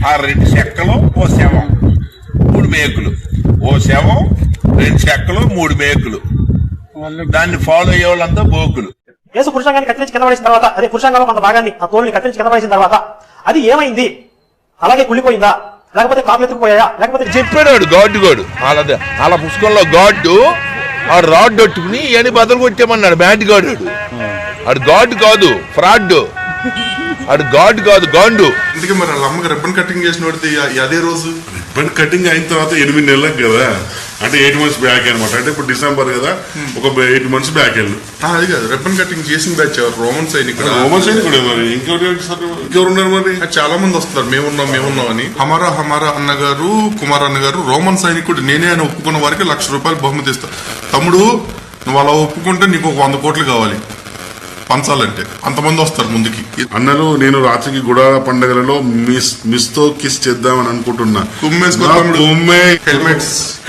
ఆ 2 చెక్కలు ఓ శవం 3 మేకులు, ఓ శవం 2 చెక్కలు 3 మేకులు, దాన్ని ఫాలో అయ్యే వాళ్ళంతా బోకులు. యేసు పురుషాంగాన్ని కత్తిరించి కింద పడేసిన తర్వాత, అదే పురుషాంగంలో కొంత భాగాన్ని ఆ తోలుని కత్తిరించి కింద పడేసిన తర్వాత అది ఏమైంది? అలాగే కుళ్ళిపోయిందా, లేకపోతే కాపులు ఎత్తుకుపోయా, లేకపోతే చెప్పాడు గాడు అలా పుస్తకంలో గాడ్డు ఆ రాడ్ పట్టుకుని ఇవన్నీ బదులు కొట్టామన్నాడు. బ్యాట్ గాడు ఆడు గాడ్ కాదు, ఫ్రాడ్. ఆడు గాడ్ కాదు, గాండు. అందుకే మరి వాళ్ళ అమ్మకి రిబ్బన్ కటింగ్ చేసిన వాడితే అదే రోజు రిబ్బన్ కటింగ్ అయిన తర్వాత 8 నెలలకు కదా, అంటే 8 months బ్యాక్ అనమాట. అంటే ఇప్పుడు డిసెంబర్ కదా, ఒక 8 months బ్యాక్ వెళ్ళు. అది కాదు, రిబ్బన్ కటింగ్ చేసిన బ్యాచ్ ఎవరు? రోమన్ సైనికుడు. రోమన్ సైనికుడు మరి ఇంకెవరున్నారు మరి? చాలా మంది వస్తున్నారు మేమున్నాం అని. హమారా అన్నగారు, కుమార్ అన్నగారు రోమన్ సైనికుడు నేనే అని ఒప్పుకున్న వారికి ₹1,00,000 బహుమతి ఇస్తా. తమ్ముడు నువ్వు అలా ఒప్పుకుంటే నీకు ఒక 100 కోట్లు కావాలి పంచాలంటే. అంతమంది వస్తారు ముందుకి. అన్నలు నేను రాత్రికి గుడాల పండుగలలో మిస్ తో కిస్ చేద్దామని అనుకుంటున్నా.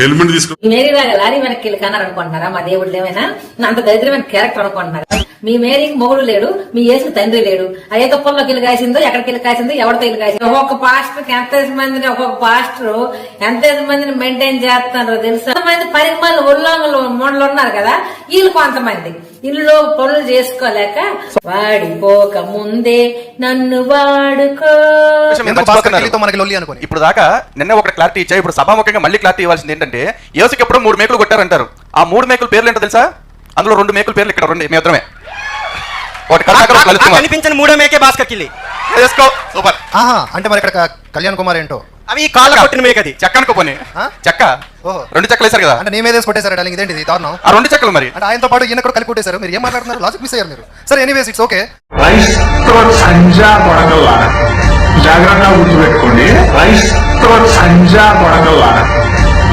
హెల్మెట్ తీసుకో. మేరీలాగా లారీ వెనక్కి వెళ్ళి కన్నారు అనుకుంటున్నారా? మా దేవుడు ఏమైనా అంత దరిద్రమైన క్యారెక్టర్ అనుకుంటున్నారా? మీ మేరీకి మొగుడు లేడు, మీ యేసుకి తండ్రి లేడు. అదే తొప్పల్లోకి వెళ్ళి కాసిందో, ఎక్కడికి వెళ్ళి కాసిందో, ఎవరితో వెళ్ళి కాసిందో. ఒక్కొక్క పాస్టర్ ఎంత మందిని మెయింటైన్ చేస్తున్నారో తెలుసా? కొంతమంది పరిమాణాలు ఉల్లంఘలు మూడలు ఉన్నారు కదా, వీళ్ళు కొంతమంది ఇల్లు పనులు చేసుకోలేక వాడిపోక ముందే నన్ను వాడుకో. ఇప్పుడు దాకా నిన్న ఒక క్లారిటీ ఇచ్చా, ఇప్పుడు సభాముఖంగా మళ్ళీ క్లారిటీ ఇవ్వాల్సింది ఏంటంటే, యేసుకి ఎప్పుడు 3 మేకులు కొట్టారంటారు. ఆ 3 మేకుల పేర్లు ఏంటో తెలుసా? అందులో 2 మేకుల పేర్లు ఇక్కడ 2 మేత్రమే. కనిపించిన 3వ మేకే భాస్కర్ కిల్లి. సూపర్. అంటే మరి ఇక్కడ కళ్యాణ్ కుమార్ ఏంటో అవి కాళ్ళ కొట్టిన మేక, అది చెక్క అనుకోపోయి చెక్క 2 చెక్కలు వేశారు కదా, అంటే నీ మీద కొట్టేశారు. ఇదేంటి దారుణం? ఆ 2 చెక్కలు మరి అంటే ఆయనతో పాటు ఈయన కూడా కలిపి కొట్టేశారు. మీరు ఏం మాట్లాడుతున్నారు? లాజిక్ మిస్ అయ్యారు మీరు. సరే, ఎనీవేస్ ఇట్స్ ఓకే. జాగ్రత్తగా గుర్తుపెట్టుకోండి.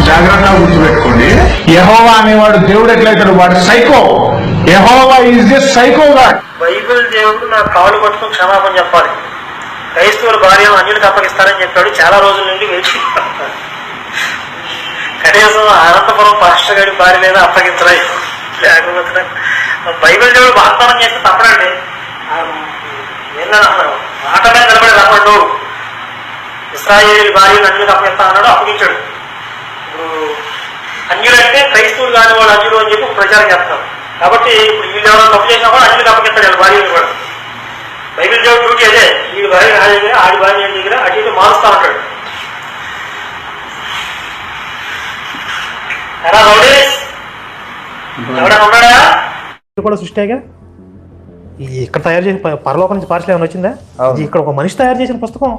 జాగ్రత్తగా గుర్తుపెట్టుకోండి. యెహోవా అనేవాడు దేవుడు ఎట్లయితాడు? వాడు psycho. Jehovah is the psycho God. Bible దేవుడు నా కాలు పట్టుకుని క్షమాపణ చెప్పాలి. క్రైస్తవుల భార్యను అన్యులకు అప్పగిస్తారని చెప్పాడు. చాలా రోజుల నుండి వేచి కనీసం అనంతపురం పాస్టర్ గారి భార్య లేదా అప్పగించలేదు. లేకపోతే బైబిల్ దేవుడు వాగ్దానం చేస్తే తప్పడండి. మాటనే నిలబడి రమ్మడు. ఇశ్రాయేలు భార్యను అన్యులకు అప్పగిస్తా అన్నాడు, అప్పగించాడు. ఇప్పుడు అన్యులంటే క్రైస్తవులు కాని వాళ్ళు అన్యులు అని చెప్పి ప్రచారం చేస్తారు. కాబట్టి ఇప్పుడు వీళ్ళు ఎవరైనా తప్పు చేసినా కూడా అన్యులకు అప్పగిస్తాడు భార్యను కూడా. బైబిల్ దేవుడు డ్యూటీ అదే. వీడి భార్య నా దగ్గర, ఆడి భార్య దగ్గర అటు ఇటు మారుస్తా ఉంటాడు. ఎలా రౌడీస్ ఎవడైనా ఉన్నాడా? కూడా సృష్టిగా ఇక్కడ తయారు చేసిన పరలోకం నుంచి పార్సల్ ఏమైనా వచ్చిందా? ఇక్కడ ఒక మనిషి తయారు చేసిన పుస్తకం.